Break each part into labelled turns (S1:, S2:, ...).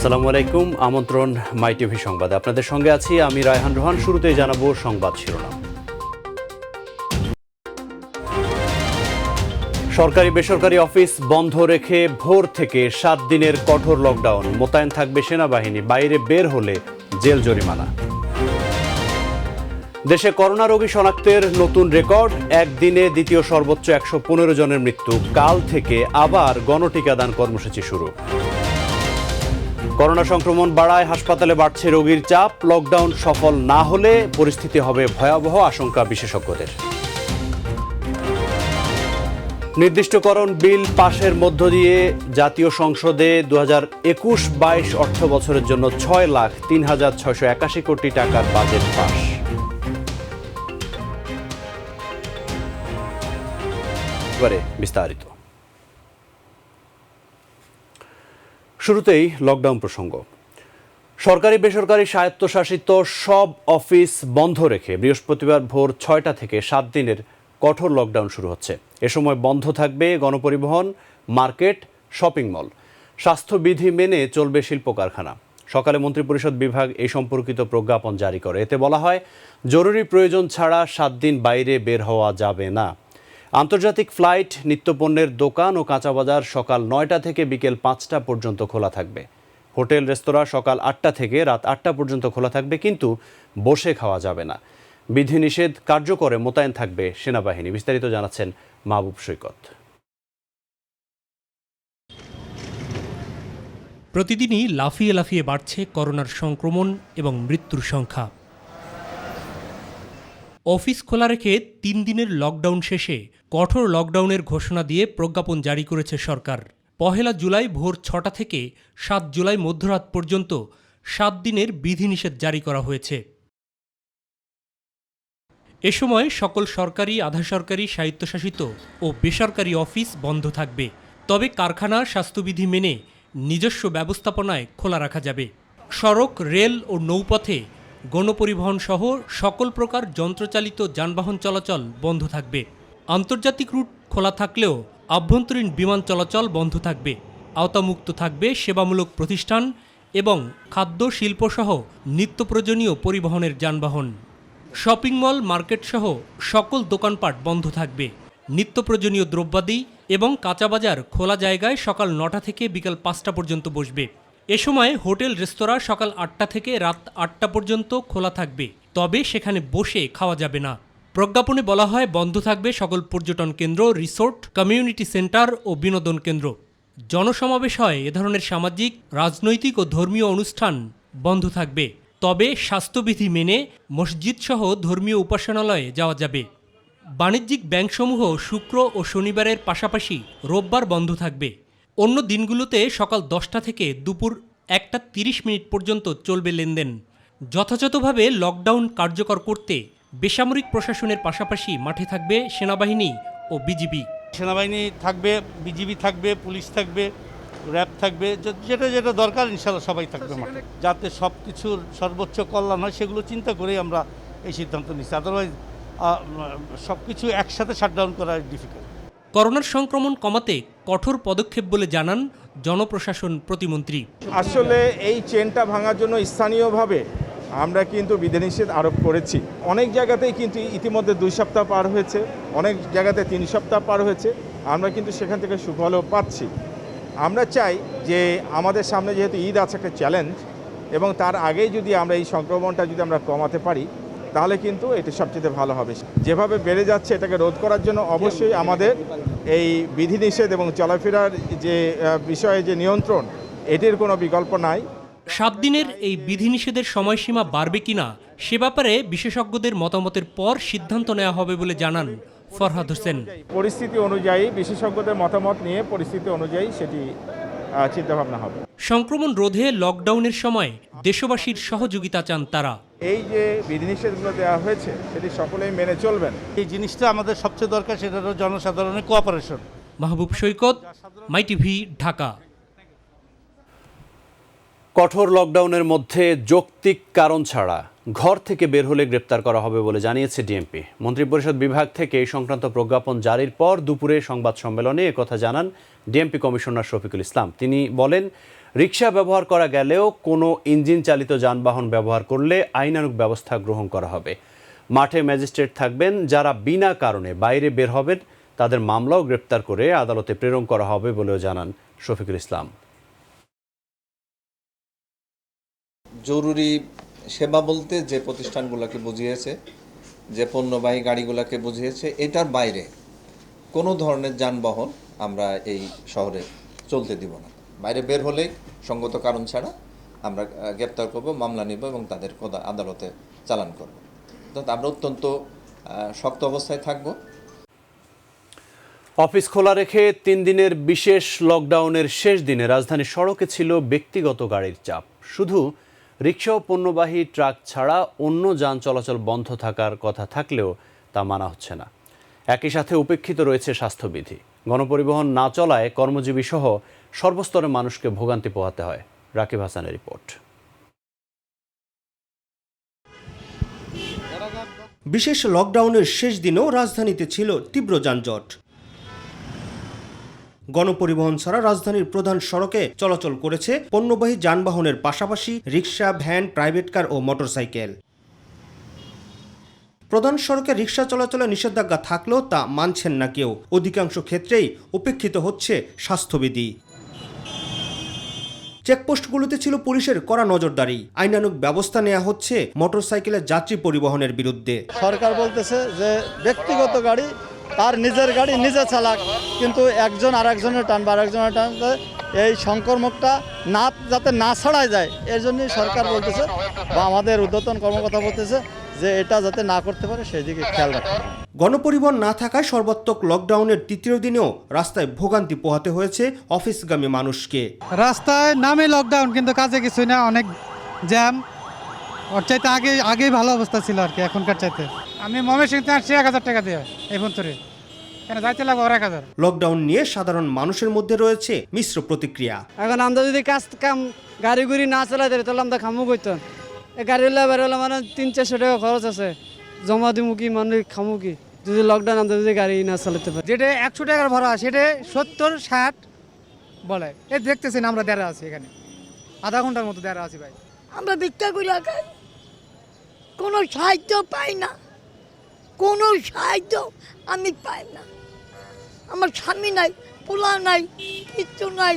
S1: আসসালামু আলাইকুম। আমন্ত্রণ মাই টিভি সংবাদে। আপনাদের সঙ্গে আছি আমি রায়হান রোহান। শুরুতেই জানাবো সংবাদ শিরোনাম। সরকারি বেসরকারি অফিস বন্ধ রেখে ভোর থেকে 7 দিনের কঠোর লকডাউন। মোতায়েন থাকবে সেনাবাহিনী, বাইরে বের হলে জেল জরিমানা। দেশে করোনা রোগী শনাক্তের নতুন রেকর্ড, একদিনে দ্বিতীয় সর্বোচ্চ 115 জনের মৃত্যু। কাল থেকে আবার গণটিকাদান কর্মসূচি শুরু। করোনা সংক্রমণ বাড়ায়, হাসপাতালে বাড়ছে রোগীর চাপ। লকডাউন সফল না হলে পরিস্থিতি হবে ভয়াবহ, আশঙ্কা বিশেষজ্ঞদের। নির্দিষ্টকরণ বিল পাশের মধ্য দিয়ে জাতীয় সংসদে 2021-22 অর্থ বছরের জন্য 6,03,681 কোটি টাকার বাজেট পাস। এবারে বিস্তারিত। শুরুতেই লকডাউন প্রসঙ্গ। সরকারি বেসরকারি স্বায়ত্তশাসিত সব অফিস বন্ধ রেখে বৃহস্পতিবার ভোর 6টা থেকে 7 দিনের কঠোর লকডাউন শুরু হচ্ছে। এ সময় বন্ধ থাকবে গণপরিবহন, মার্কেট, শপিং মল। স্বাস্থ্যবিধি মেনে চলবে শিল্প কারখানা। সকালে মন্ত্রিপরিষদ বিভাগ এই সম্পর্কিত প্রজ্ঞাপন জারি করে। এতে বলা হয়, জরুরি প্রয়োজন ছাড়া 7 দিন বাইরে বের হওয়া যাবে না। আন্তর্জাতিক ফ্লাইট, নিত্যপণ্যের দোকান ও কাঁচাবাজার সকাল 9টা থেকে বিকেল 5টা পর্যন্ত খোলা থাকবে। হোটেল, রেস্তোরাঁ সকাল 8টা থেকে রাত 8টা পর্যন্ত খোলা থাকবে, কিন্তু বসে খাওয়া যাবে না। বিধিনিষেধ কার্যকরে মোতায়েন থাকবে সেনাবাহিনী। বিস্তারিত জানাচ্ছেন মাহবুব সৈকত।
S2: প্রতিদিনই লাফিয়ে লাফিয়ে বাড়ছে করোনার সংক্রমণ এবং মৃত্যুর সংখ্যা। অফিস খোলা রেখে 3 দিনের লকডাউন শেষে কঠোর লকডাউনের ঘোষণা দিয়ে প্রজ্ঞাপন জারি করেছে সরকার। 1 জুলাই ভোর 6টা থেকে 7 জুলাই মধ্যরাত পর্যন্ত 7 দিনের বিধিনিষেধ জারি করা হয়েছে। এ সময় সকল সরকারি, আধা সরকারি, স্বায়ত্তশাসিত ও বেসরকারি অফিস বন্ধ থাকবে। তবে কারখানা স্বাস্থ্যবিধি মেনে নিজস্ব ব্যবস্থাপনায় খোলা রাখা যাবে। সড়ক, রেল ও নৌপথে গণপরিবহন সহ সকল প্রকার যন্ত্রচালিত যানবাহন চলাচল বন্ধ থাকবে। আন্তর্জাতিক রুট খোলা থাকলেও আভ্যন্তরীণ বিমান চলাচল বন্ধ থাকবে। আওতামুক্ত থাকবে সেবামূলক প্রতিষ্ঠান এবং খাদ্য, শিল্পসহ নিত্য প্রয়োজনীয় পরিবহনের যানবাহন। শপিং মল, মার্কেট সহ সকল দোকানপাট বন্ধ থাকবে। নিত্য প্রয়োজনীয় দ্রব্যাদি এবং কাঁচাবাজার খোলা জায়গায় সকাল 9টা থেকে বিকাল 5টা পর্যন্ত বসবে। এ সময় হোটেল, রেস্তোরাঁ সকাল 8টা থেকে রাত 8টা পর্যন্ত খোলা থাকবে, তবে সেখানে বসে খাওয়া যাবে না। প্রজ্ঞাপনে বলা হয়, বন্ধ থাকবে সকল পর্যটন কেন্দ্র, রিসোর্ট, কমিউনিটি সেন্টার ও বিনোদন কেন্দ্র। জনসমাবেশ হয় এ ধরনের সামাজিক, রাজনৈতিক ও ধর্মীয় অনুষ্ঠান বন্ধ থাকবে। তবে স্বাস্থ্যবিধি মেনে মসজিদ সহ ধর্মীয় উপাসনালয়ে যাওয়া যাবে। বাণিজ্যিক ব্যাংকসমূহ শুক্র ও শনিবারের পাশাপাশি রোববার বন্ধ থাকবে। অন্য দিনগুলোতে সকাল 10টা থেকে দুপুর 1টা 30 পর্যন্ত চলবে লেনদেন। যথাযথভাবে লকডাউন কার্যকর করতে বেসামরিক প্রশাসনের পাশাপাশি মাঠে থাকবে সেনাবাহিনী ও বিজিবি।
S3: সেনাবাহিনী থাকবে, বিজিবি থাকবে, পুলিশ থাকবে, র্যাব থাকবে, যেটা যেটা দরকার ইনশাল্লাহ সবাই থাকবে মাঠে, যাতে সব কিছুর সর্বোচ্চ কল্যাণ হয় সেগুলো চিন্তা করেই আমরা এই সিদ্ধান্ত নিচ্ছি। আদারওয়াইজ সব কিছু একসাথে শাটডাউন করা ডিফিকাল্ট।
S2: করোনার সংক্রমণ কমাতে কঠোর পদক্ষেপ বলে জানান জনপ্রশাসন প্রতিমন্ত্রী।
S4: আসলে এই চেনটা ভাঙার জন্য স্থানীয়ভাবে আমরা কিন্তু বিধিনিষেধ আরোপ করেছি। অনেক জায়গাতেই কিন্তু ইতিমধ্যে 2 সপ্তাহ পার হয়েছে, অনেক জায়গাতে 3 সপ্তাহ পার হয়েছে। আমরা কিন্তু সেখান থেকে সুফলও পাচ্ছি। আমরা চাই যে আমাদের সামনে যেহেতু ঈদ আছে একটা চ্যালেঞ্জ, এবং তার আগেই যদি আমরা এই সংক্রমণটা যদি আমরা কমাতে পারি তাহলে কিন্তু এটা সবচেয়ে ভালো হবে। যেভাবে বেড়ে যাচ্ছে এটাকে রোধ করার জন্য অবশ্যই আমাদের এই বিধিনিষেধ এবং চলাফেরার যে বিষয়ে যে নিয়ন্ত্রণ, এটির কোনো বিকল্প নাই।
S2: 7 দিনের এই বিধিনিষেধের সময়সীমা বাড়বে কিনা সে ব্যাপারে বিশেষজ্ঞদের মতামতের পর সিদ্ধান্ত নেওয়া হবে বলে জানান ফরহাদ হোসেন।
S4: পরিস্থিতি অনুযায়ী বিশেষজ্ঞদের মতামত নিয়ে পরিস্থিতি অনুযায়ী সেটি চিন্তাভাবনা হবে।
S2: সংক্রমণ রোধে লকডাউনের সময় দেশবাসীর সহযোগিতা চান তারা।
S4: এই যে বিধিনিষেধগুলো দেওয়া হয়েছে সেটি সকলেই মেনে চলবেন।
S3: এই জিনিসটা আমাদের সবচেয়ে দরকার, সেটা হলো জনসাধারণের কোঅপারেশন।
S2: মাহবুব সৈকত, মাই টিভি, ঢাকা।
S1: কঠোর লকডাউনের মধ্যে যৌক্তিক কারণ ছাড়া ঘর থেকে বের হলে গ্রেপ্তার করা হবে বলে জানিয়েছে ডিএমপি। মন্ত্রিপরিষদ বিভাগ থেকে এই সংক্রান্ত প্রজ্ঞাপন জারির পর দুপুরে সংবাদ সম্মেলনে একথা জানান ডিএমপি কমিশনার শফিকুল ইসলাম। তিনি বলেন, রিকশা ব্যবহার করা গেলেও কোনো ইঞ্জিন চালিত যানবাহন ব্যবহার করলে আইনানুগ ব্যবস্থা গ্রহণ করা হবে। মাঠে ম্যাজিস্ট্রেট থাকবেন, যারা বিনা কারণে বাইরে বের হবেন তাদের মামলাও গ্রেপ্তার করে আদালতে প্রেরণ করা হবে বলেও জানান শফিকুল ইসলাম।
S5: জরুরি সেবা বলতে যে প্রতিষ্ঠানগুলোকে বুঝিয়েছে, যে পণ্যবাহী গাড়িগুলোকে বুঝিয়েছে, এটার বাইরে কোনো ধরনের যানবাহন আমরা এই শহরে চলতে দিব না। বাইরে বের হলেই সঙ্গত কারণ ছাড়া আমরা গ্রেপ্তার করব, মামলা নিব এবং তাদের আদালতে চালান করব। অর্থাৎ আমরা অত্যন্ত শক্ত অবস্থায় থাকব।
S1: অফিস খোলা রেখে 3 দিনের বিশেষ লকডাউনের শেষ দিনে রাজধানীর সড়কে ছিল ব্যক্তিগত গাড়ির চাপ। শুধু রিকশা ও পণ্যবাহী ট্রাক ছাড়া অন্য যান চলাচল বন্ধ থাকার কথা থাকলেও তা মানা হচ্ছে না। একই সাথে উপেক্ষিত রয়েছে স্বাস্থ্যবিধি। গণপরিবহন না চলায় কর্মজীবী সহ সর্বস্তরের মানুষকে ভোগান্তি পোহাতে হয়। রাকিব হাসানের রিপোর্ট।
S6: বিশেষ লকডাউনের শেষ দিনেও রাজধানীতে ছিল তীব্র যানজট। গণপরিবহন ছাড়া রাজধানীর প্রধান সড়কে চলাচল করেছে পণ্যবাহী যানবাহনের পাশাপাশি রিকশা, ভ্যান, প্রাইভেট কার ও মোটরসাইকেল। প্রধান সড়কে রিকশা চলাচলে নিষেধাজ্ঞা থাকলেও তা মানছেন না কেউ। অধিকাংশ ক্ষেত্রেই উপেক্ষিত হচ্ছে স্বাস্থ্যবিধি। চেকপোস্টগুলোতে ছিল পুলিশের কড়া নজরদারি। আইনানুগ ব্যবস্থা নেওয়া হচ্ছে মোটরসাইকেলের যাত্রী পরিবহনের বিরুদ্ধে।
S7: সরকার বলতেছে যে ব্যক্তিগত গাড়ি তার নিজের গাড়ি নিজে চালাক, কিন্তু একজন আরেকজনের টানবে, আরেকজনের টানবে, এই সংক্রমকটা যাতে না ছড়ায় যায় এর জন্যই সরকার বলতেছে বা আমাদের ঊর্ধ্বতন কর্মকর্তা বলতেছে যে এটা যাতে না করতে পারে সেই দিকে খেয়াল রাখতে হবে।
S6: গণপরিবহন না থাকায় সর্বাত্মক লকডাউনের তৃতীয় দিনেও রাস্তায় ভোগান্তি পোহাতে হয়েছে অফিসগামী মানুষকে।
S8: রাস্তায় নামে লকডাউন, কিন্তু কাজে কিছুই না, অনেক জ্যাম। ওর চাইতে আগেই ভালো অবস্থা ছিল আর কি, এখনকার চাইতে। আমি ময়মনসিংহ আসছি 1000 টাকা দিয়ে এই পর্যন্ত, কেন যাইতে লাগবে 1000।
S6: লকডাউন নিয়ে সাধারণ মানুষের মধ্যে রয়েছে মিশ্র প্রতিক্রিয়া।
S9: এখন আমরা যদি কাম গাড়ি গুড়ি না চালাইতে তাহলে আমরা খামু করতাম। গাড়ি লেবার হলে মানে 300-400 টাকা খরচ আছে, জমা দিমু কি মানুষ খামু কি যদি লকডাউন আমরা যদি গাড়ি না চালাতে পারি।
S8: যেটা 100 টাকার ভাড়া সেটা 70-60 বলে। এই দেখতেছেন আমরা দাঁড়া আছি এখানে, আধা ঘন্টার মতো দাঁড়া আছি ভাই।
S10: আমরা ভিক্ষা করি, কোনো সাহায্য পাই না, কোনো সাহায্য আমি পাই না। আমার স্বামী নাই, পোলা নাই, কিচ্ছু নাই।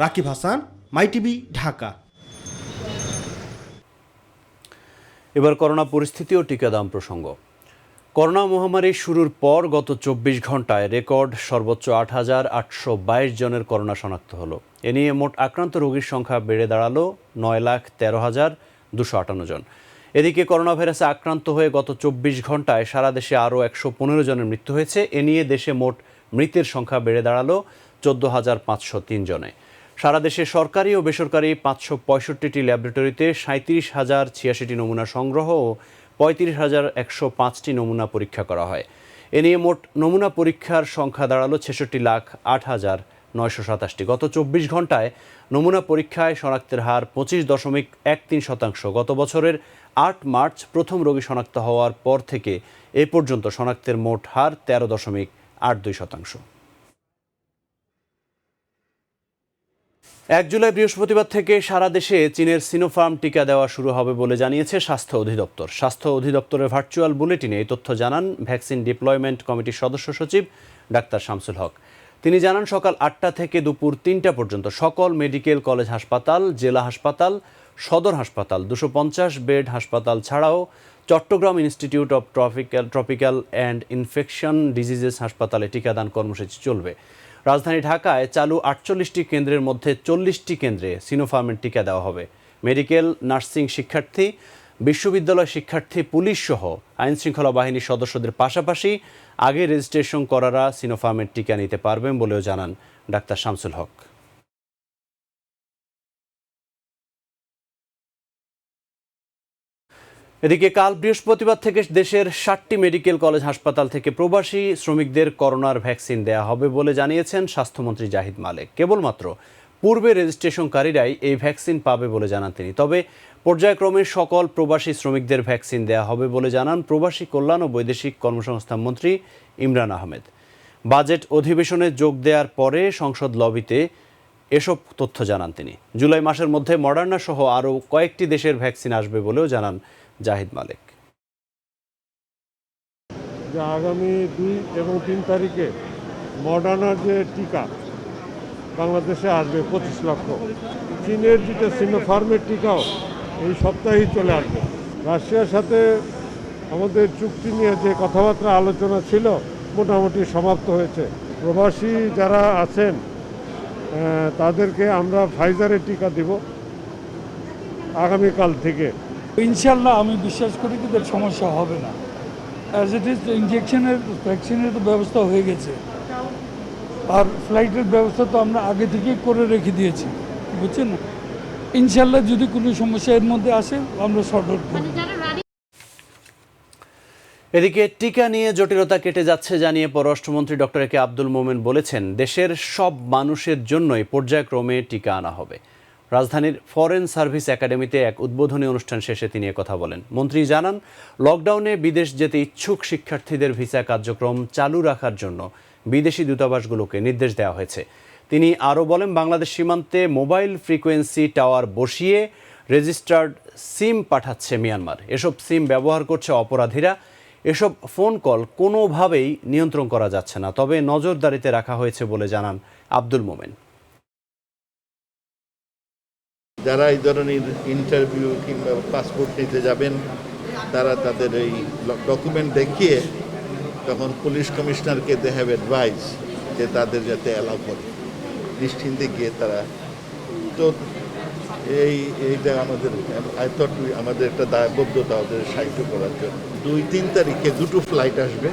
S6: রাকিব হাসান, মাই টিভি, ঢাকা।
S1: এবার করোনা পরিস্থিতি ও টিকাদান প্রসঙ্গ। করোনা মহামারী শুরুর পর গত 24 ঘন্টায় রেকর্ড সর্বোচ্চ 8,822 জনের করোনা শনাক্ত হলো। এ নিয়ে মোট আক্রান্ত রোগীর সংখ্যা বেড়ে দাঁড়ালো 9,13,258 জন। এদিকে করোনা ভাইরাসে আক্রান্ত হয়ে গত 24 ঘন্টায় সারা দেশে আরও 115 জনের মৃত্যু হয়েছে। এ নিয়ে দেশে মোট মৃতের সংখ্যা বেড়ে দাঁড়ালো 14,503 জনে। সারা দেশে সরকারি ও বেসরকারি 565টি ল্যাবরেটরিতে 37,086টি নমুনা সংগ্রহ ও 35,105টি নমুনা পরীক্ষা করা হয়। এ নিয়ে মোট নমুনা পরীক্ষার সংখ্যা দাঁড়ালো 66,08,927টি। গত 24 ঘন্টায় নমুনা পরীক্ষায় শনাক্তের হার 25.13%। গত বছরের 8 মার্চ প্রথম রোগী শনাক্ত হওয়ার পর থেকে এ পর্যন্ত শনাক্তের মোট হার 13.82%। 1 জুলাই বৃহস্পতিবার থেকে সারা দেশে চীনের সিনোফার্ম টিকা দেওয়া শুরু হবে বলে জানিয়েছে স্বাস্থ্য অধিদপ্তর। স্বাস্থ্য অধিদপ্তরের ভার্চুয়াল বুলেটিনে এই তথ্য জানান ভ্যাকসিন ডিপ্লয়মেন্ট কমিটির সদস্য সচিব ডাক্তার শামসুল হক। তিনি জানান সকাল 8টা থেকে দুপুর 3টা পর্যন্ত সকল মেডিকেল কলেজ হাসপাতাল, জেলা হাসপাতাল, সদর হাসপাতাল, 250 বেড হাসপাতাল ছাড়াও Chittagong institute of tropical and infection diseases হাসপাতালে টিকাদান কর্মসূচি চলবে। রাজধানী ঢাকায় চালু 48টি কেন্দ্রের মধ্যে 40টি কেন্দ্রে সিনোফার্মের টিকা দেওয়া হবে। মেডিকেল, নার্সিং শিক্ষার্থী, বিশ্ববিদ্যালয় শিক্ষার্থী, পুলিশ সহ আইনশৃঙ্খলা বাহিনীর সদস্যদের পাশাপাশি আগে রেজিস্ট্রেশন করারা সিনোফার্মের টিকা নিতে পারবেন বলেও জানান ডাক্তার শামসুল হক। এদিকে কাল বৃহস্পতিবার থেকে দেশের 60টি মেডিকেল কলেজ হাসপাতাল থেকে প্রবাসী শ্রমিকদের করোনার ভ্যাকসিন দেওয়া হবে বলে জানিয়েছেন স্বাস্থ্যমন্ত্রী জাহিদ মালেক। কেবলমাত্র পূর্বে রেজিস্ট্রেশনকারীরাই এই ভ্যাকসিন পাবে বলে জানান তিনি। তবে পর্যায়ক্রমে সকল প্রবাসী শ্রমিকদের ভ্যাকসিন দেওয়া হবে বলে জানান প্রবাসী কল্যাণ ও বৈদেশিক কর্মসংস্থান মন্ত্রী ইমরান আহমেদ। বাজেট অধিবেশনে যোগ দেওয়ার পরে সংসদ লবিতে এসব তথ্য জানান তিনি। জুলাই মাসের মধ্যে মডার্না সহ আরও কয়েকটি দেশের ভ্যাকসিন আসবে বলেও জানান জাহিদ মালেক।
S11: যে আগামী 2 এবং 3 তারিখে মডার্নার যে টিকা বাংলাদেশে আসবে 25 লক্ষ। চীনের যেটা সিনোফার্মের টিকাও এই সপ্তাহেই চলে আসবে। রাশিয়ার সাথে আমাদের চুক্তি নিয়ে যে কথাবার্তা আলোচনা ছিল মোটামুটি সমাপ্ত হয়েছে। প্রবাসী যারা আছেন তাদেরকে আমরা ফাইজারের টিকা দিব আগামীকাল থেকে।
S12: ইনশাল্লাহ আমি বিশ্বাস করি যে এর সমস্যা হবে না। অ্যাজ ইট ইজ ইনজেকশনের ভ্যাকসিনের তো ব্যবস্থা হয়ে গেছে, আর ফ্লাইটের ব্যবস্থা তো আমরা আগে থেকেই করে রেখে দিয়েছি, বুঝছেন না? ইনশাল্লাহ যদি কোনো সমস্যা এর মধ্যে আসে আমরা শর্ট আউট করব।
S1: এদিকে টিকা নিয়ে জটিলতা কেটে যাচ্ছে জানিয়ে পররাষ্ট্রমন্ত্রী ডক্টর এ কে আব্দুল মোমেন বলেছেন, দেশের সব মানুষের জন্যই পর্যায়ক্রমে টিকা আনা হবে। রাজধানীর ফরেন সার্ভিস একাডেমিতে এক উদ্বোধনী অনুষ্ঠান শেষে তিনি কথা বলেন। মন্ত্রী জানান, লকডাউনে বিদেশ যেতে ইচ্ছুক শিক্ষার্থীদের ভিসা কার্যক্রম চালু রাখার জন্য বিদেশি দূতাবাসগুলোকে নির্দেশ দেওয়া হয়েছে। তিনি আরও বলেন, বাংলাদেশ সীমান্তে মোবাইল ফ্রিকোয়েন্সি টাওয়ার বসিয়ে রেজিস্টার্ড সিম পাঠাচ্ছে মিয়ানমার। এসব সিম ব্যবহার করছে অপরাধীরা। এসব ফোন কল কোনোভাবেই নিয়ন্ত্রণ করা যাচ্ছে না, তবে নজরদারিতে রাখা হয়েছে বলে জানান আব্দুল মোমেন।
S13: যারা এই ধরনের ইন্টারভিউ কিংবা পাসপোর্ট নিতে যাবেন তারা তাদের এই ডকুমেন্ট দেখিয়ে তখন পুলিশ কমিশনারকে দে হ্যাভ অ্যাডভাইস যে তাদের যাতে অ্যালাউ করে নিশ্চিন্তে গিয়ে তারা। তো এইটা আমাদের একটা দায়বদ্ধতা ওদের সাহায্য করার জন্য। 2-3 তারিখে 2টো ফ্লাইট আসবে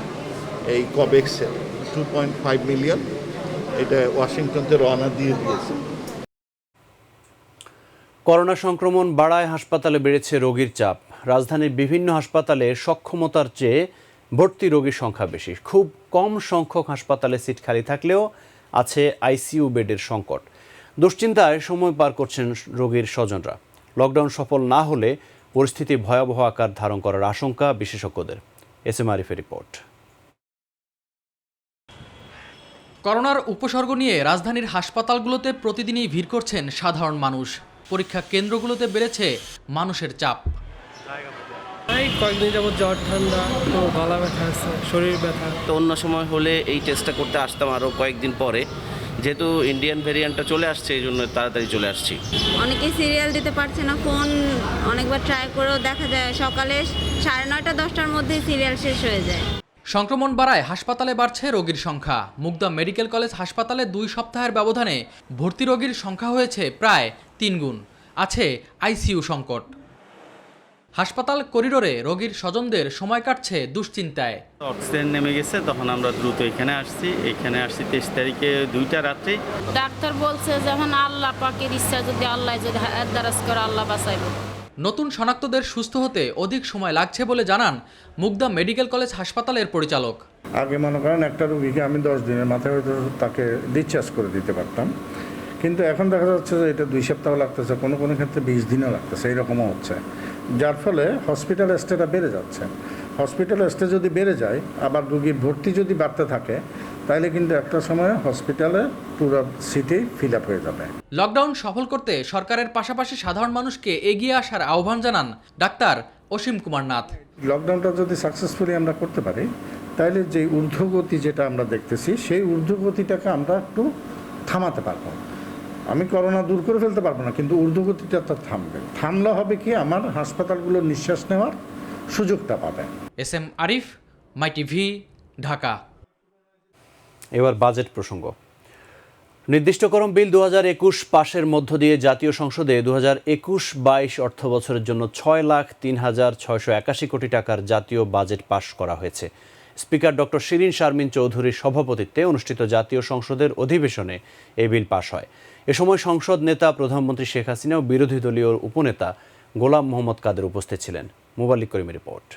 S13: এই কবেক্সের 2.5 মিলিয়ন, এটা ওয়াশিংটনতে রওনা দিয়ে দিয়েছে।
S1: করোনা সংক্রমণ বাড়ায় হাসপাতালে বেড়েছে রোগীর চাপ। রাজধানীর বিভিন্ন হাসপাতালে সক্ষমতার চেয়ে ভর্তি রোগীর সংখ্যা বেশি। খুব কম সংখ্যক হাসপাতালে সিট খালি থাকলেও আছে আইসিইউ বেডের সংকট। দুশ্চিন্তায় সময় পার করছেন রোগীর স্বজনরা। লকডাউন সফল না হলে পরিস্থিতি ভয়াবহ আকার ধারণ করার আশঙ্কা বিশেষজ্ঞদের। এস এম আরিফের রিপোর্ট।
S14: করোনার উপসর্গ নিয়ে রাজধানীর হাসপাতালগুলোতে প্রতিদিনই ভিড় করছেন সাধারণ মানুষ। পরীক্ষা কেন্দ্রগুলোতে বেড়েছে মানুষের চাপ।
S15: কয়েকদিন যাবত জ্বর, ঠান্ডা, গলা ব্যথা আছে, শরীর ব্যথা।
S16: তো অন্য সময় হলে এই টেস্টটা করতে আসতাম আরও কয়েকদিন পরে, যেহেতু ইন্ডিয়ান ভেরিয়েন্টটা চলে আসছে এই জন্য তাড়াতাড়ি চলে আসছি।
S17: অনেকে সিরিয়াল দিতে পারছে না, ফোন অনেকবার ট্রাই করেও দেখা যায় সকালে 9:30 10টার মধ্যেই সিরিয়াল শেষ হয়ে যায়।
S14: সংক্রমণ বাড়ায় হাসপাতালে বাড়ছে রোগীর সংখ্যা। মুগদা মেডিকেল কলেজ হাসপাতালে 2 সপ্তাহের ব্যবধানে ভর্তি রোগীর সংখ্যা হয়েছে প্রায় 3 গুণ। আছে আইসিইউ সংকট। হাসপাতাল করিডোরে রোগীর স্বজনদের সময় কাটছে দুশ্চিন্তায়।
S16: অক্সিজেন নেমে গেছে, তখন আমরা দ্রুত এখানে আসছি 23 তারিখে 2টা রাত্রে।
S17: ডাক্তার বলছে যখন আল্লাহ পাকের ইচ্ছা, যদি আল্লাহ যদি দারাজ করে আল্লাহ বাঁচাইব।
S14: নতুন শনাক্তদের সুস্থ হতে অধিক সময় লাগছে বলে জানান মুগদা মেডিকেল কলেজ হাসপাতালের পরিচালক।
S18: আগে মনে করেন একটা রোগীকে আমি 10 দিনের মাথায় হয়তো তাকে ডিসচার্জ করে দিতে পারতাম, কিন্তু এখন দেখা যাচ্ছে যে এটা 2 সপ্তাহ লাগতেছে, কোনো কোনো ক্ষেত্রে 20 দিনও লাগতেছে, এইরকমও হচ্ছে। যার ফলে হসপিটাল স্টেটা বেড়ে যাচ্ছে। হসপিটাল স্টে যদি বেড়ে যায়, আবার রোগীর ভর্তি যদি বাড়তে থাকে, তাহলে কিন্তু একটা সময় হসপিটালে পুরো সিটি ফিল আপ হয়ে যাবে।
S14: লকডাউন সফল করতে সরকারের পাশাপাশি সাধারণ মানুষকে এগিয়ে আসার আহ্বান জানান ডাক্তার অসীম কুমার নাথ।
S18: লকডাউনটা যদি সাকসেসফুলি আমরা করতে পারি, তাহলে যে ঊর্ধ্বগতি যেটা আমরা দেখতেছি, সেই ঊর্ধ্বগতিটাকে আমরা একটু থামাতে পারবো। আমি করোনা দূর করে ফেলতে পারবো না, কিন্তু ঊর্ধ্বগতিটা তো থামবে। থামলে হবে কি, আমার হাসপাতালগুলো নিঃশ্বাস নেওয়ার সুযোগটা পাবে।
S14: এস এম আরিফ, মাই টিভি, ঢাকা।
S1: এবার বাজেট প্রসঙ্গ। নির্দিষ্টকরণ বিল 2021 পাশের মধ্য দিয়ে জাতীয় সংসদে 2021-22 অর্থ বছরের জন্য 6,03,681 কোটি টাকার জাতীয় বাজেট পাশ করা হয়েছে। স্পিকার ডক্টর শিরিন শারমিন চৌধুরীর সভাপতিত্বে অনুষ্ঠিত জাতীয় সংসদের অধিবেশনে এই বিল পাশ হয়। এ সময় সংসদ নেতা প্রধানমন্ত্রী শেখ হাসিনা ও বিরোধী দলীয় উপনেতা গোলাম মোহাম্মদ কাদের উপস্থিত ছিলেন। মোবাল্লিক করিমের রিপোর্ট।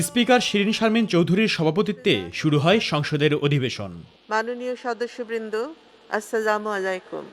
S19: স্পিকার শিরিন শারমিন চৌধুরীর সভাপতিত্বে শুরু হয় সংসদের অধিবেশন।
S20: মাননীয় সদস্যবৃন্দ, আসসালামু আলাইকুম।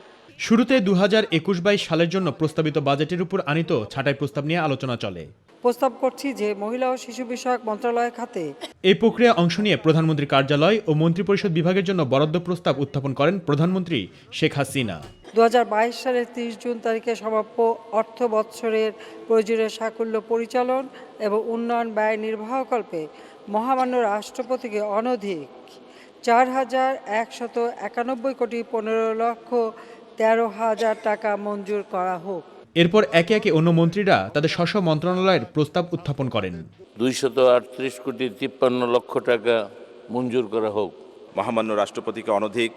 S19: শুরুতে 2021-22 সালের জন্য প্রস্তাবিত বাজেটের উপর আনিত ছাঁটাই প্রস্তাব নিয়ে আলোচনা চলে।
S21: প্রস্তাব করছি যে মহিলা ও শিশু বিষয়ক মন্ত্রণালয় খাতে
S19: এই প্রক্রিয়া অংশ নিয়ে প্রধানমন্ত্রীর কার্যালয় ও মন্ত্রিপরিষদ বিভাগের জন্য বরাদ্দ প্রস্তাব উত্থাপন করেন প্রধানমন্ত্রী শেখ হাসিনা।
S21: 2022 সালের 30 জুন তারিখে সমাপ্য অর্থ বৎসরের প্রয়োজনীয় সাকল্য পরিচালন এবং উন্নয়ন ব্যয় নির্বাহকল্পে মহামান্য রাষ্ট্রপতিকে অনধিক 4,191 কোটি 15,13,000 টাকা মঞ্জুর করা হোক।
S19: এরপর একে একে অন্য মন্ত্রীরা তাদের স্ব মন্ত্রণালয়ের প্রস্তাব উত্থাপন করেন।
S22: 238 কোটি 53 লক্ষ টাকা মঞ্জুর করা হোক।
S23: মহামান্য রাষ্ট্রপতিকে অনধিক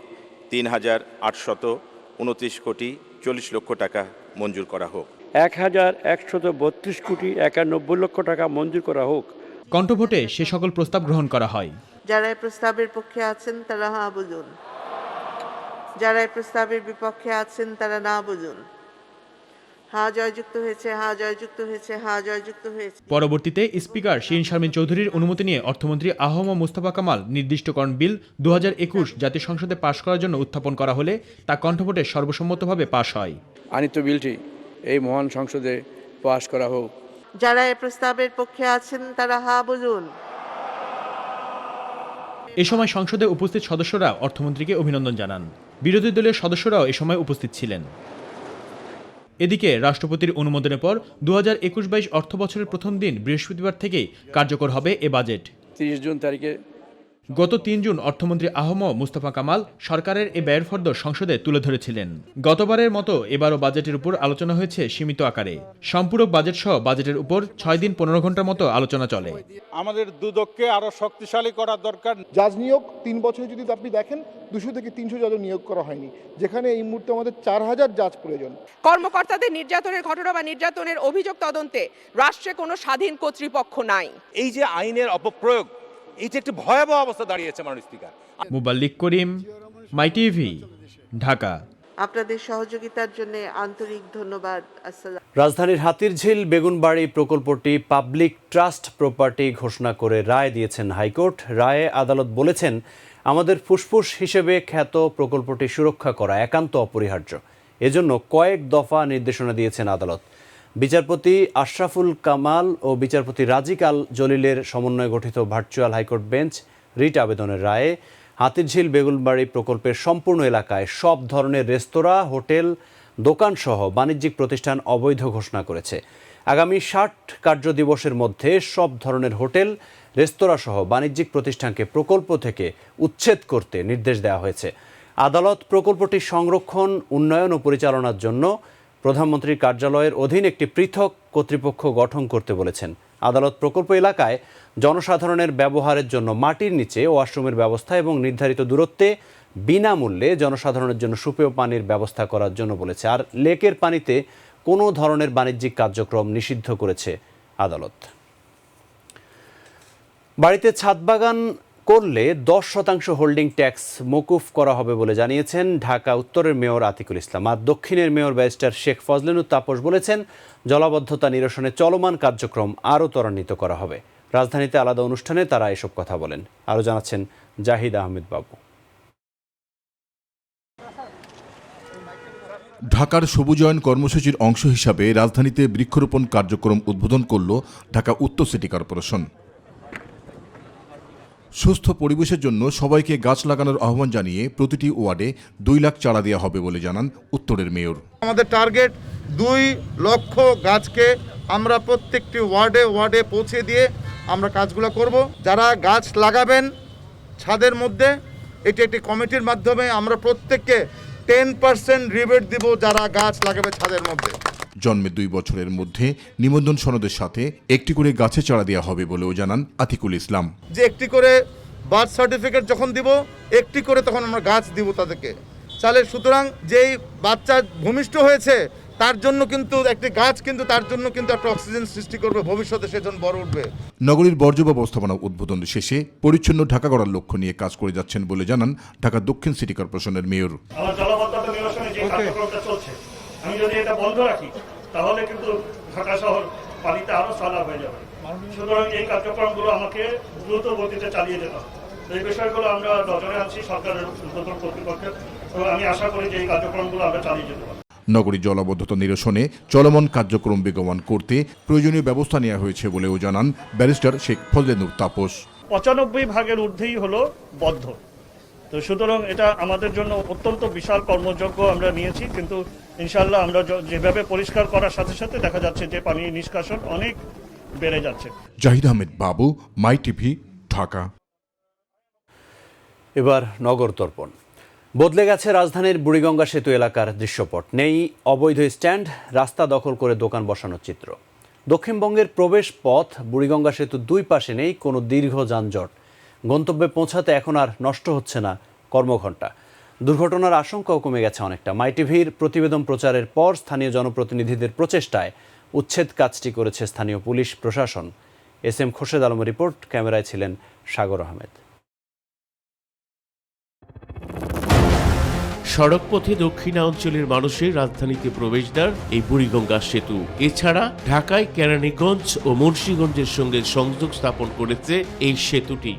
S23: 3,829 কোটি 40 লক্ষ টাকা মঞ্জুর করা হোক।
S24: 1,132 কোটি 91 লক্ষ টাকা মঞ্জুর করা হোক।
S19: কণ্ঠভোটে সে সকল প্রস্তাব গ্রহণ করা হয়।
S20: যারা এই প্রস্তাবের পক্ষে আছেন তারা হ্যাঁ বুঝুন, যারা এই প্রস্তাবের বিপক্ষে আছেন তারা না বুঝুন। হ্যাঁ জয়যুক্ত হয়েছে, হ্যাঁ জয়যুক্ত হয়েছে, হ্যাঁ জয়যুক্ত হয়েছে।
S19: পরবর্তীতে স্পিকার শিরিন শারমিন চৌধুরীর অনুমতি নিয়ে অর্থমন্ত্রী আহম মুস্তফা কামাল নির্দিষ্টকরণ বিল 2021 জাতীয় সংসদে পাশ করার জন্য উত্থাপন করা হলে তা কণ্ঠভোটে সর্বসম্মতভাবে পাশ হয়।
S24: আনিত বিলটি এই মহান সংসদে পাশ করা হোক।
S20: যারা এই প্রস্তাবের পক্ষে আছেন তারা হ্যাঁ বুঝুন।
S19: এ সময় সংসদে উপস্থিত সদস্যরা অর্থমন্ত্রীকে অভিনন্দন জানান। বিরোধী দলীয় সদস্যরাও এ সময় উপস্থিত ছিলেন। এদিকে রাষ্ট্রপতির অনুমোদনের পর 2021-22 অর্থ বছরের প্রথম দিন বৃহস্পতিবার থেকেই কার্যকর হবে এ বাজেট।
S24: 30 জুন তারিখে
S19: গত 3 জুন অর্থমন্ত্রী আহম মুস্তফা কামাল সরকারের এ ব্যয়ের ফর্দ সংসদে তুলে ধরেছিলেন। গতবারের মতো এবারও বাজেটের উপর আলোচনা হয়েছে সীমিত আকারে। সম্পূরক বাজেট সহ বাজেটের উপর 6 দিন 15 ঘন্টার মতো আলোচনা চলে।
S25: আমাদের দুদককে আরো শক্তিশালী করার দরকার।
S26: জাজ নিয়োগ 3 বছরে যদি আপনি দেখেন 200 থেকে 300 জাজ নিয়োগ করা হয়নি, যেখানে এই মুহূর্তে আমাদের 4000 জাজ প্রয়োজন।
S27: কর্মকর্তাদের নির্যাতনের ঘটনা বা নির্যাতনের অভিযোগ তদন্তে রাষ্ট্রে কোনো স্বাধীন কর্তৃপক্ষ নাই।
S25: এই যে আইনের অপপ্রয়োগ, এইটা একটি ভয়াবহ অবস্থা দাঁড়িয়েছে মাননীয় স্পিকার।
S19: মুবাল্লিক করিম, মাই টিভি, ঢাকা।
S20: আপনাদের সহযোগিতার জন্য আন্তরিক ধন্যবাদ। আসসালাম।
S1: রাজধানীর হাতিরঝিল বেগুনবাড়ি প্রকল্পটি পাবলিক ট্রাস্ট প্রপার্টি ঘোষণা করে রায় দিয়েছেন হাইকোর্ট। রায়ে আদালত বলেছেন, আমাদের ফুসফুস হিসেবে খ্যাত প্রকল্পটি সুরক্ষা করা একান্ত অপরিহার্য। এজন্য কয়েক দফা নির্দেশনা দিয়েছেন আদালত। বিচারপতি আশরাফুল কামাল ও বিচারপতি রাজিক আল জলিলের সমন্বয়ে গঠিত ভার্চুয়াল হাইকোর্ট বেঞ্চ রিট আবেদনের রায়ে হাতিরঝিল বেগুনবাড়ি প্রকল্পের সম্পূর্ণ এলাকায় সব ধরনের রেস্তোরাঁ, হোটেল, দোকানসহ বাণিজ্যিক প্রতিষ্ঠান অবৈধ ঘোষণা করেছে। আগামী 60 কার্য দিবসের মধ্যে সব ধরনের হোটেল, রেস্তোরাঁ সহ বাণিজ্যিক প্রতিষ্ঠানকে প্রকল্প থেকে উচ্ছেদ করতে নির্দেশ দেওয়া হয়েছে। আদালত প্রকল্পটি সংরক্ষণ, উন্নয়ন ও পরিচালনার জন্য প্রধানমন্ত্রীর কার্যালয়ের অধীন একটি পৃথক কর্তৃপক্ষ গঠন করতে বলেছেন। আদালত প্রকল্প এলাকায় জনসাধারণের ব্যবহারের জন্য মাটির নিচে ওয়াশরুমের ব্যবস্থা এবং নির্ধারিত দূরত্বে বিনামূল্যে জনসাধারণের জন্য সুপেয় পানির ব্যবস্থা করার জন্য বলেছে। আর লেকের পানিতে কোনো ধরনের বাণিজ্যিক কার্যক্রম নিষিদ্ধ করেছে আদালত। বাড়িতে ছাদ বাগান করলে 10% হোল্ডিং ট্যাক্স মকুফ করা হবে বলে জানিয়েছেন ঢাকা উত্তরের মেয়র আতিকুল ইসলাম। আর দক্ষিণের মেয়র ব্যারিস্টার শেখ ফজলেনুর তাপস বলেছেন, জলাবদ্ধতা নিরসনে চলমান কার্যক্রম আরও ত্বরান্বিত করা হবে। রাজধানীতে আলাদা অনুষ্ঠানে তারা এসব কথা বলেন। আরও জানাচ্ছেন জাহিদ আহমেদ বাবু।
S28: ঢাকার সবুজায়ন কর্মসূচির অংশ হিসাবে রাজধানীতে বৃক্ষরোপণ কার্যক্রম উদ্বোধন করল ঢাকা উত্তর সিটি কর্পোরেশন। সুস্থ পরিবেশের জন্য সবাইকে গাছ লাগানোর আহ্বান জানিয়ে প্রতিটি ওয়ার্ডে 2 লাখ চারা দেওয়া হবে বলে জানান উত্তরের মেয়র।
S4: আমাদের টার্গেট 2 লক্ষ গাছকে আমরা প্রত্যেকটি ওয়ার্ডে ওয়ার্ডে পৌঁছে দিয়ে আমরা কাজগুলো করব। যারা গাছ লাগাবেন ছাদের মধ্যে, এটি একটি কমিটির মাধ্যমে আমরা প্রত্যেককে 10% রিবেট দিব যারা গাছ লাগাবে ছাদের মধ্যে।
S28: জন্মে 2 বছরের মধ্যে নিবন্ধন সনদের সাথে একটি করে গাছে চারা দেওয়া হবে বলেও জানান আতিকুল ইসলাম।
S4: যে একটি করে বার্থ সার্টিফিকেট যখন দিব, একটি করে তখন আমরা গাছ দিব তাদেরকে। তাহলে সুতরাং যেই বাচ্চা ভূমিষ্ঠ হয়েছে তার জন্য কিন্তু একটি গাছ কিন্তু তার জন্য কিন্তু একটা অক্সিজেন সৃষ্টি করবে, ভবিষ্যতে সেজন বড় উঠবে।
S28: নগরীর বর্জ্য ব্যবস্থাপনা উদ্বোধন শেষে পরিচ্ছন্ন ঢাকা গড়ার লক্ষ্য নিয়ে কাজ করে যাচ্ছেন বলে জানান ঢাকা দক্ষিণ সিটি কর্পোরেশনের মেয়র।
S29: আমার জলাবদ্ধতা নিরসনে যে কার্যক্রমটা চলছে, আমি যদি এটা বন্ধ রাখি তাহলে কিন্তু ঢাকা শহর পানিতে আরো সয়লাব হয়ে যাবে। সুতরাং এই কার্যক্রমগুলো আমাকে দ্রুত গতিতে চালিয়ে যেতে হবে। এই বিষয়গুলো আমরা নজরে আনছি সরকারের কর্তৃপক্ষের, এবং আমি আশা করি যে এই কার্যক্রমগুলো আমরা চালিয়ে যেতে পারি।
S28: নগরী জলাবদ্ধতা নিরসনে চলমান কার্যক্রম বেগবান করতে প্রয়োজনীয় ব্যবস্থা নেওয়া হয়েছে বলেও জানান ব্যারিস্টার শেখ ফজলে নূর তাপস।
S29: 95% ঊর্ধ্বেই হলো বদ্ধ, তো সুতরাং এটা আমাদের জন্য অত্যন্ত বিশাল কর্মযজ্ঞ আমরা নিয়েছি, কিন্তু ইনশাল্লাহ আমরা যেভাবে পরিষ্কার করার সাথে সাথে দেখা যাচ্ছে যে পানি নিষ্কাশন অনেক বেড়ে যাচ্ছে।
S28: জাহিদ আহমেদ বাবু, মাই টিভি, ঢাকা।
S1: এবার নগর দর্পণ। বদলে গেছে রাজধানীর বুড়িগঙ্গা সেতু এলাকার দৃশ্যপট। নেই অবৈধ স্ট্যান্ড, রাস্তা দখল করে দোকান বসানোর চিত্র। দক্ষিণবঙ্গের প্রবেশ পথ বুড়িগঙ্গা সেতু দুই পাশে নেই কোনো দীর্ঘ যানজট। গন্তব্যে পৌঁছাতে এখন আর নষ্ট হচ্ছে না কর্মঘণ্টা। দুর্ঘটনার আশঙ্কাও কমে গেছে অনেকটা। মাই টিভির প্রতিবেদন প্রচারের পর স্থানীয় জনপ্রতিনিধিদের প্রচেষ্টায় উচ্ছেদ কাজটি করেছে স্থানীয় পুলিশ প্রশাসন। এস এম খোরশেদ আলমের রিপোর্ট, ক্যামেরায় ছিলেন সাগর আহমেদ।
S2: সড়কপথে দক্ষিণাঞ্চলের মানুষের রাজধানীতে প্রবেশদ্বার এই বুড়িগঙ্গা সেতু। এছাড়া ঢাকায় কেরানীগঞ্জ ও মুন্সিগঞ্জের সঙ্গে সংযোগ স্থাপন করেছে এই সেতুটি।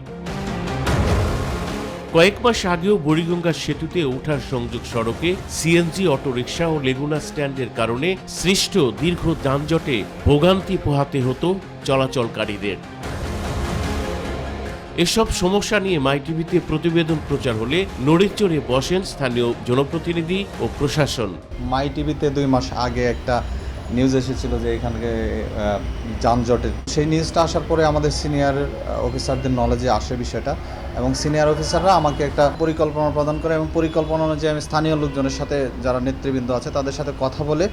S2: কয়েক মাস আগেও বুড়িগঙ্গা সেতুতে ওঠার সংযোগ সড়কে সিএনজি অটোরিকশা ও লেগুনা স্ট্যান্ডের কারণে সৃষ্ট দীর্ঘ যানজটে ভোগান্তি পোহাতে হতো চলাচলকারীদের। এসব সমস্যা নিয়ে মাই টিভিতে প্রতিবেদন প্রচার হলে নড়েচড়ে বসেন স্থানীয় জনপ্রতিনিধি ও প্রশাসন।
S3: মাই টিভিতে 2 মাস আগে একটা নিউজ এসেছিল যে এখানে যানজটের, সেই নিউজটা আসার পরে আমাদের সিনিয়র অফিসারদের নলেজে আসে বিষয়টা, এবং সিনিয়র অফিসাররা আমাকে একটা পরিকল্পনা প্রদান করে, এবং পরিকল্পনা অনুযায়ী আমি স্থানীয় লোকজনের সাথে যারা নেতৃবৃন্দ আছে তাদের সাথে কথা বলে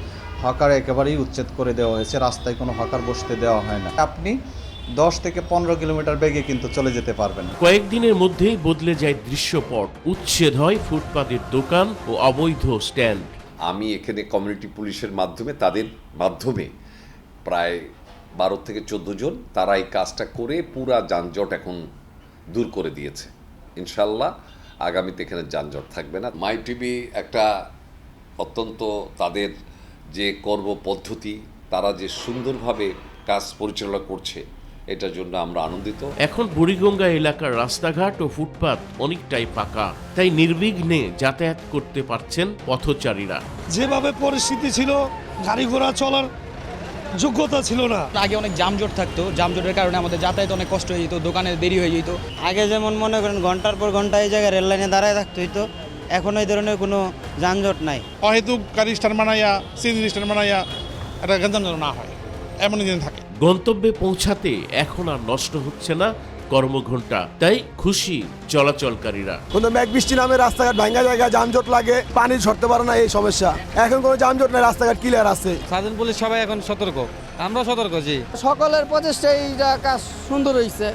S3: হকার একেবারেই উচ্ছেদ করে দেওয়া হয়েছে। রাস্তায় কোনো হকার বসতে দেওয়া হয় না। আপনি 10 থেকে 15 কিলোমিটার বেগে কিন্তু চলে যেতে পারবেন।
S2: কয়েকদিনের মধ্যেই বদলে যায় দৃশ্যপট। উচ্ছেদ হয় ফুটপাতের দোকান ও অবৈধ স্ট্যান্ড।
S5: আমি এখানে কমিউনিটি পুলিশের মাধ্যমে প্রায় 12 থেকে 14 জন তারা এই কাজটা করে পুরা যানজট এখন দূর করে দিয়েছে। ইনশাল্লাহ আগামীতে এখানে যানজট থাকবে না। মাই টিভি একটা অত্যন্ত তাদের যে কর্মপদ্ধতি, তারা যে সুন্দরভাবে কাজ পরিচালনা করছে, এটার জন্য আমরা আনন্দিত।
S2: এখন বুড়িগঙ্গা এলাকার রাস্তাঘাট ও ফুটপাত অনেকটাই পাকা, তাই নির্বিঘ্নে যাতায়াত করতে পারছেন পথচারীরা।
S6: যেভাবে পরিস্থিতি ছিল, গাড়ি ঘোড়া চলার যোগ্যতা ছিল না।
S7: আগে অনেক যানজট থাকতো, যানজটের কারণে আমাদের যাতায়াত অনেক কষ্ট হয়ে যেত, দোকানে দেরি হয়ে যেত।
S8: আগে যেমন মনে করেন ঘন্টার পর ঘন্টা এই জায়গায় রেল লাইনে দাঁড়ায় থাকতে হইতো, এখন এই ধরনের কোনো যানজট নাই।
S6: অহেতুক গাড়ি স্ট্যান্ড বানাইয়া, সিএনজি স্ট্যান্ড বানাইয়া এটা যানজট না হয় এমন দিন থাকে।
S2: গন্তব্যে পৌঁছাতে এখন আর নষ্ট হচ্ছে না কর্মঘণ্টা, তাই খুশি চলাচলকারীরা।
S6: কোনো মেঘ বৃষ্টি নামে রাস্তাঘাট ভাঙা জায়গায় যানজট লাগে, পানি ছড়তে পারে না, এই সমস্যা। এখন কোনো যানজট নাই, রাস্তাঘাট ক্লিয়ার আছে।
S7: সাধারণ পুলিশ সবাই এখন সতর্ক, আমরা সতর্ক। জি,
S8: সকলের প্রচেষ্টায় এইটা কাজ সুন্দর হয়েছে।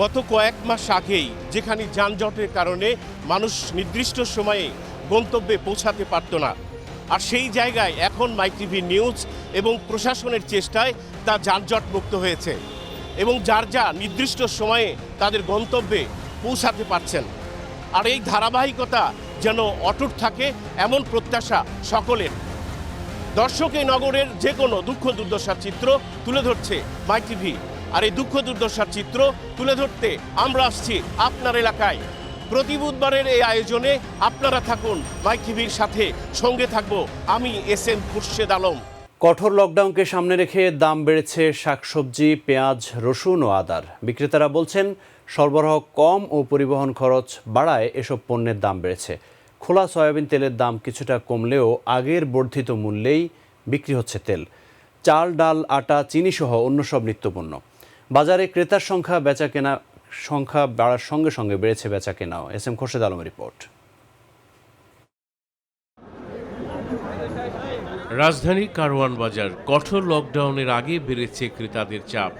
S25: গত কয়েক মাস আগেই যেখানে যানজটের কারণে মানুষ নির্দিষ্ট সময়ে গন্তব্যে পৌঁছাতে পারত না, আর সেই জায়গায় এখন মাই টিভি নিউজ এবং প্রশাসনের চেষ্টায় তা যানজট মুক্ত হয়েছে, এবং যার যা নির্দিষ্ট সময়ে তাদের গন্তব্যে পৌঁছাতে পারছেন। আর এই ধারাবাহিকতা যেন অটুট থাকে এমন প্রত্যাশা সকলের। দর্শক, এই নগরের যে কোনো দুঃখ দুর্দশার চিত্র তুলে ধরছে মাই টিভি, আর এই দুঃখ দুর্দশার চিত্র তুলে ধরতে আমরা আসছি আপনার এলাকায়। প্রতি বুধবারের এই আয়োজনে আপনারা থাকুন মাই টিভির সাথে, সঙ্গে থাকবো আমি এস এম খোরশেদ আলম।
S1: কঠোর লকডাউনকে সামনে রেখে দাম বেড়েছে শাকসবজি, পেঁয়াজ, রসুন ও আদার। বিক্রেতারা বলছেন সরবরাহ কম ও পরিবহন খরচ বাড়ায় এসব পণ্যের দাম বেড়েছে। খোলা সয়াবিন তেলের দাম কিছুটা কমলেও আগের বর্ধিত মূল্যেই বিক্রি হচ্ছে তেল। চাল, ডাল, আটা, চিনি সহ অন্য সব নিত্যপণ্য। বাজারে ক্রেতার সংখ্যা বাড়ার সঙ্গে সঙ্গে বেড়েছে বেচা কেনাও। এস এম খোরশেদ আলমের রিপোর্ট।
S2: রাজধানীর কারওয়ান বাজার। কঠোর লকডাউনের আগে বেড়েছে ক্রেতাদের চাপ।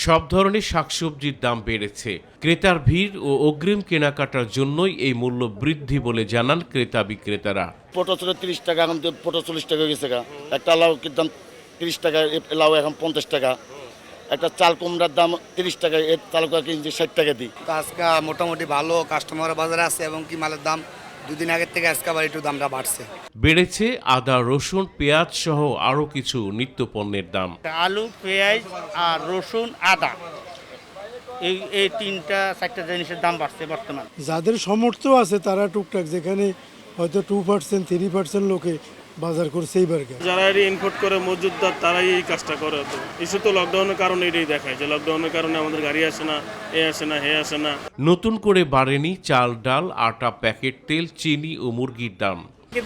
S2: সব ধরনের শাকসবজির দাম বেড়েছে। ক্রেতার ভিড় ও অগ্রিম কেনাকাটার জন্যই এই মূল্য বৃদ্ধি বলে জানান ক্রেতা বিক্রেতারা।
S9: পটল ছিল 30 টাকা, এখন 40 টাকা হয়ে গেছে। একটা লাউ দাম 30 টাকা, লাউ এখন 50 টাকা। একটা চাল কুমড়ার দাম 30 টাকা, এর চাল কিনছি 60 টাকা দিই।
S8: আজকে মোটামুটি ভালো কাস্টমার বাজারে আছে, এবং কি মালের দাম 2 দিন আগের থেকে আজকে আবার একটু দামটা বাড়ছে।
S2: বেড়েছে আদা, রসুন, পেঁয়াজ সহ আরও কিছু নিত্যপণ্যের দাম।
S8: আলু, পেঁয়াজ আর রসুন, আদা
S10: এই 3-4টা জিনিসের দাম বাড়ছে বর্তমান।
S11: যাদের সামর্থ্য আছে তারা টুকটাক, যেখানে হয়তো 2% 3% লোকে বাজার করছে এইবার।
S12: যারা ইনপুট করে মজুদদার তারাই এই কাজটা করে। তো ইস্যু তো লকডাউনের কারণে এটাই দেখায় যে লকডাউনের কারণে আমাদের গাড়ি আসে না, এ আসে না, হে আসে না।
S2: নতুন করে বাড়েনি চাল, ডাল, আটা, প্যাকেট তেল, চিনি ও মুরগির দাম।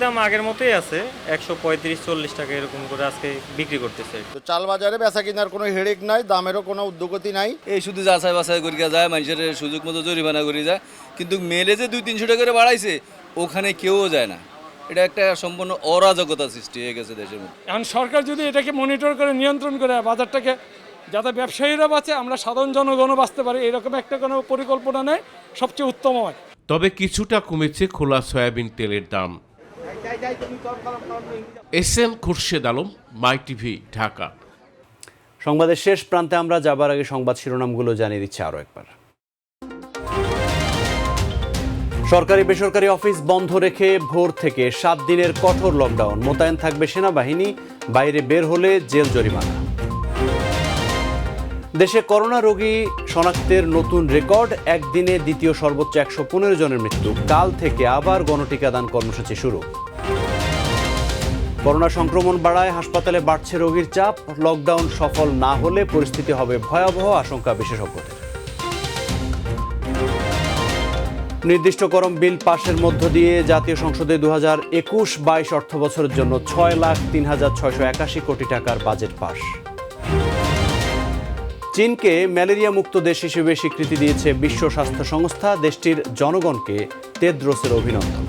S13: দাম আগের মতোই আছে, 135-40 টাকা এরকম করে আজকে বিক্রি করতেছে।
S9: তো চাল বাজারে বেচা কেনার কোনো হেডেক নাই, দামেরও কোনো উদ্যোগতি নাই।
S14: এই শুধু যাচাই বাছাই করি যায়, মানুষের সুযোগ মতো জরিমানা করি যায়, কিন্তু মেলে যে 200-300 টাকা করে বাড়াইছে ওখানে কেউও যায় না। এটা একটা সম্পূর্ণ অরাজকতা সৃষ্টি হয়ে গেছে দেশের মধ্যে।
S15: এখন সরকার যদি এটাকে মনিটর করে নিয়ন্ত্রণ করে বাজারটাকে, যাতে ব্যবসায়ীরা বাঁচে, আমরা সাধারণ জনগণও বাঁচতে পারি, এরকম একটা কোনো পরিকল্পনা নেই, সবচেয়ে উত্তম হয়।
S2: তবে কিছুটা কমেছে খোলা সয়াবিন তেলের দাম। এস.এম. খুরশেদ আলম, মাই টিভি, ঢাকা।
S1: সংবাদের শেষ প্রান্তে আমরা যাবার আগে সংবাদ শিরোনামগুলো জানিয়ে দিচ্ছি আরও একবার। সরকারি বেসরকারি অফিস বন্ধ রেখে ভোর থেকে 7 দিনের কঠোর লকডাউন, মোতায়েন থাকবে সেনাবাহিনী, বাইরে বের হলে জেল জরিমানা। দেশে করোনা রোগী শনাক্তের নতুন রেকর্ড, একদিনে দ্বিতীয় সর্বোচ্চ 115 জনের মৃত্যু। কাল থেকে আবার গণটিকাদান কর্মসূচি শুরু। করোনা সংক্রমণ বাড়ায় হাসপাতালে বাড়ছে রোগীর চাপ, লকডাউন সফল না হলে পরিস্থিতি হবে ভয়াবহ, আশঙ্কা বিশেষজ্ঞদের। নির্দিষ্ট করম বিল পাশের মধ্য দিয়ে জাতীয় সংসদে 2021-22 অর্থ বছরের জন্য 6,03,681 কোটি টাকার বাজেট পাস। চীনকে ম্যালেরিয়া মুক্ত দেশ হিসেবে স্বীকৃতি দিয়েছে বিশ্ব স্বাস্থ্য সংস্থা, দেশটির জনগণকে টেড্রোসের অভিনন্দন।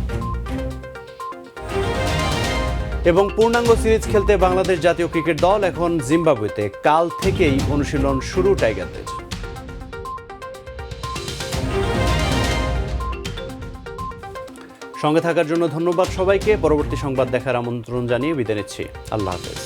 S1: এবং পূর্ণাঙ্গ সিরিজ খেলতে বাংলাদেশ জাতীয় ক্রিকেট দল এখন জিম্বাবুয়েতে, কাল থেকেই অনুশীলন শুরু টাইগারদের। সঙ্গে থাকার জন্য ধন্যবাদ সবাইকে। পরবর্তী সংবাদ দেখার আমন্ত্রণ জানিয়ে বিদায় নিচ্ছি। আল্লাহ হাফেজ।